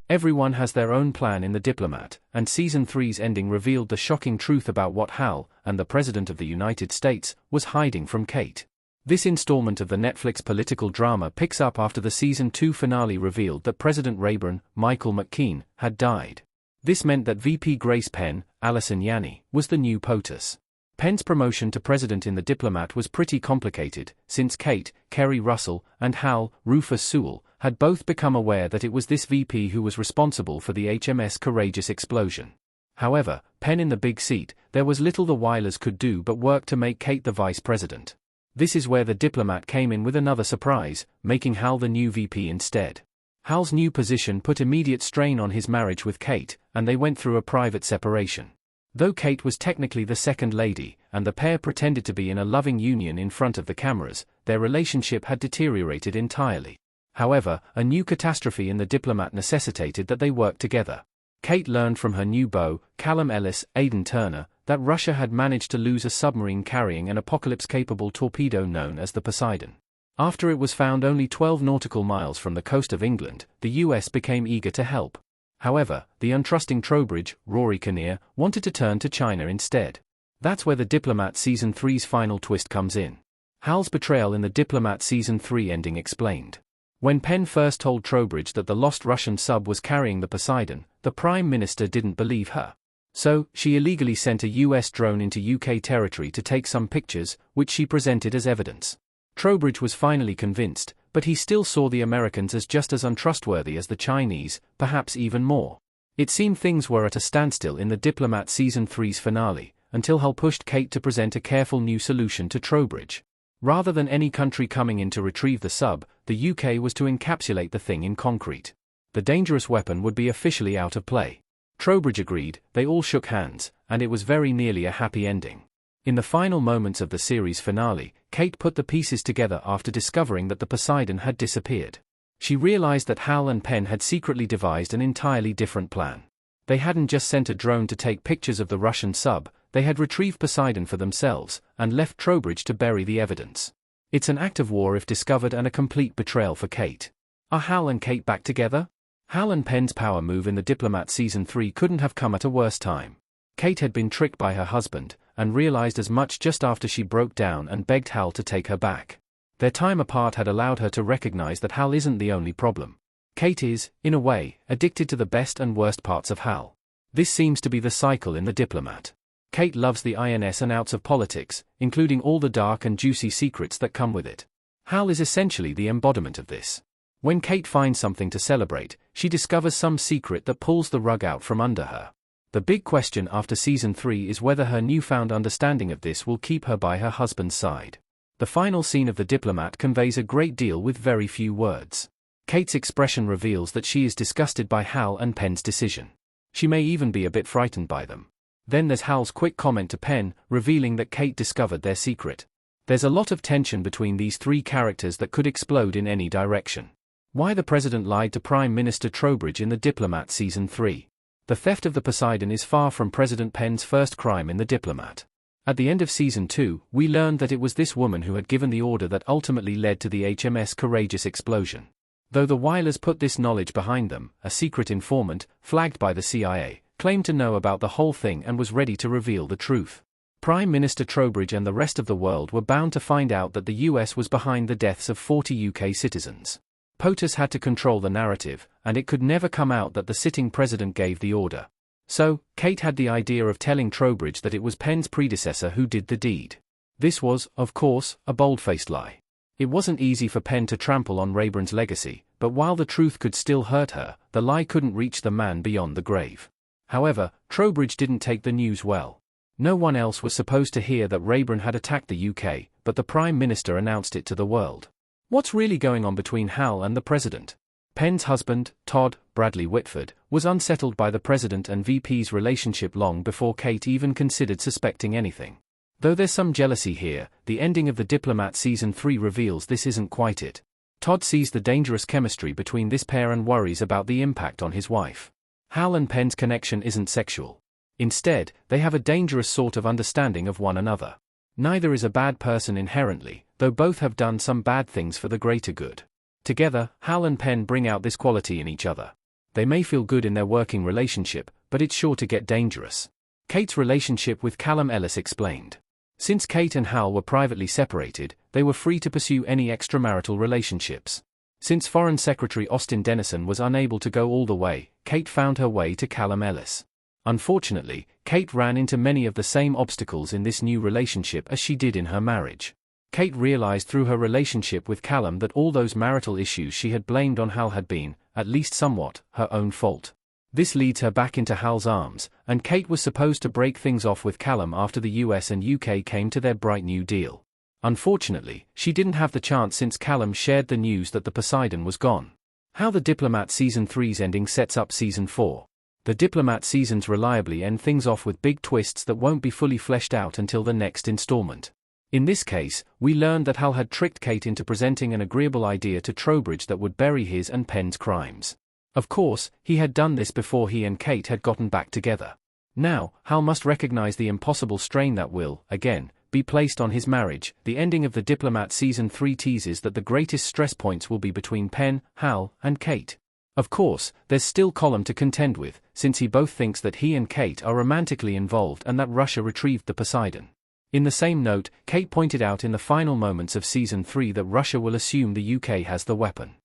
Everyone has their own plan in The Diplomat, and Season 3's ending revealed the shocking truth about what Hal, and the President of the United States, was hiding from Kate. This installment of the Netflix political drama picks up after the Season 2 finale revealed that President Rayburn, Michael McKean, had died. This meant that VP Grace Penn, Allison Janney, was the new POTUS. Penn's promotion to president in The Diplomat was pretty complicated, since Kate, Kerry Russell, and Hal, Rufus Sewell, had both become aware that it was this VP who was responsible for the HMS Courageous explosion. However, Penn in the big seat, there was little the Weilers could do but work to make Kate the vice president. This is where The Diplomat came in with another surprise, making Hal the new VP instead. Hal's new position put immediate strain on his marriage with Kate, and they went through a private separation. Though Kate was technically the second lady, and the pair pretended to be in a loving union in front of the cameras, their relationship had deteriorated entirely. However, a new catastrophe in The Diplomat necessitated that they work together. Kate learned from her new beau, Callum Ellis, Aidan Turner, that Russia had managed to lose a submarine carrying an apocalypse-capable torpedo known as the Poseidon. After it was found only 12 nautical miles from the coast of England, the US became eager to help. However, the untrusting Trowbridge, Rory Kinnear, wanted to turn to China instead. That's where The Diplomat Season 3's final twist comes in. Hal's betrayal in The Diplomat Season 3 ending explained. When Penn first told Trowbridge that the lost Russian sub was carrying the Poseidon, the Prime Minister didn't believe her. So, she illegally sent a US drone into UK territory to take some pictures, which she presented as evidence. Trowbridge was finally convinced, but he still saw the Americans as just as untrustworthy as the Chinese, perhaps even more. It seemed things were at a standstill in The Diplomat Season 3's finale, until Hal pushed Kate to present a careful new solution to Trowbridge. Rather than any country coming in to retrieve the sub, the UK was to encapsulate the thing in concrete. The dangerous weapon would be officially out of play. Trowbridge agreed, they all shook hands, and it was very nearly a happy ending. In the final moments of the series finale, Kate put the pieces together after discovering that the Poseidon had disappeared. She realized that Hal and Penn had secretly devised an entirely different plan. They hadn't just sent a drone to take pictures of the Russian sub, they had retrieved Poseidon for themselves, and left Trowbridge to bury the evidence. It's an act of war if discovered and a complete betrayal for Kate. Are Hal and Kate back together? Hal and Penn's power move in The Diplomat Season 3 couldn't have come at a worse time. Kate had been tricked by her husband, and realized as much just after she broke down and begged Hal to take her back. Their time apart had allowed her to recognize that Hal isn't the only problem. Kate is, in a way, addicted to the best and worst parts of Hal. This seems to be the cycle in The Diplomat. Kate loves the ins and outs of politics, including all the dark and juicy secrets that come with it. Hal is essentially the embodiment of this. When Kate finds something to celebrate, she discovers some secret that pulls the rug out from under her. The big question after Season 3 is whether her newfound understanding of this will keep her by her husband's side. The final scene of The Diplomat conveys a great deal with very few words. Kate's expression reveals that she is disgusted by Hal and Penn's decision. She may even be a bit frightened by them. Then there's Hal's quick comment to Penn, revealing that Kate discovered their secret. There's a lot of tension between these three characters that could explode in any direction. Why the president lied to Prime Minister Trowbridge in The Diplomat Season 3. The theft of the Poseidon is far from President Penn's first crime in The Diplomat. At the end of Season 2, we learned that it was this woman who had given the order that ultimately led to the HMS Courageous explosion. Though the Weilers put this knowledge behind them, a secret informant, flagged by the CIA, claimed to know about the whole thing and was ready to reveal the truth. Prime Minister Trowbridge and the rest of the world were bound to find out that the US was behind the deaths of 40 UK citizens. POTUS had to control the narrative, and it could never come out that the sitting president gave the order. So, Kate had the idea of telling Trowbridge that it was Penn's predecessor who did the deed. This was, of course, a bold-faced lie. It wasn't easy for Penn to trample on Rayburn's legacy, but while the truth could still hurt her, the lie couldn't reach the man beyond the grave. However, Trowbridge didn't take the news well. No one else was supposed to hear that Rayburn had attacked the UK, but the Prime Minister announced it to the world. What's really going on between Hal and the President? Penn's husband, Todd Bradley Whitford, was unsettled by the President and VP's relationship long before Kate even considered suspecting anything. Though there's some jealousy here, the ending of The Diplomat Season 3 reveals this isn't quite it. Todd sees the dangerous chemistry between this pair and worries about the impact on his wife. Hal and Penn's connection isn't sexual. Instead, they have a dangerous sort of understanding of one another. Neither is a bad person inherently, though both have done some bad things for the greater good. Together, Hal and Penn bring out this quality in each other. They may feel good in their working relationship, but it's sure to get dangerous. Kate's relationship with Callum Ellis explained. Since Kate and Hal were privately separated, they were free to pursue any extramarital relationships. Since Foreign Secretary Austin Dennison was unable to go all the way, Kate found her way to Callum Ellis. Unfortunately, Kate ran into many of the same obstacles in this new relationship as she did in her marriage. Kate realized through her relationship with Callum that all those marital issues she had blamed on Hal had been, at least somewhat, her own fault. This leads her back into Hal's arms, and Kate was supposed to break things off with Callum after the US and UK came to their bright new deal. Unfortunately, she didn't have the chance since Callum shared the news that the Poseidon was gone. How the Diplomat Season 3's ending sets up Season 4. The Diplomat seasons reliably end things off with big twists that won't be fully fleshed out until the next installment. In this case, we learned that Hal had tricked Kate into presenting an agreeable idea to Trowbridge that would bury his and Penn's crimes. Of course, he had done this before he and Kate had gotten back together. Now, Hal must recognize the impossible strain that will, again, be placed on his marriage. The ending of the Diplomat Season 3 teases that the greatest stress points will be between Penn, Hal, and Kate. Of course, there's still Colum to contend with, since he both thinks that he and Kate are romantically involved and that Russia retrieved the Poseidon. In the same note, Kate pointed out in the final moments of Season 3 that Russia will assume the UK has the weapon.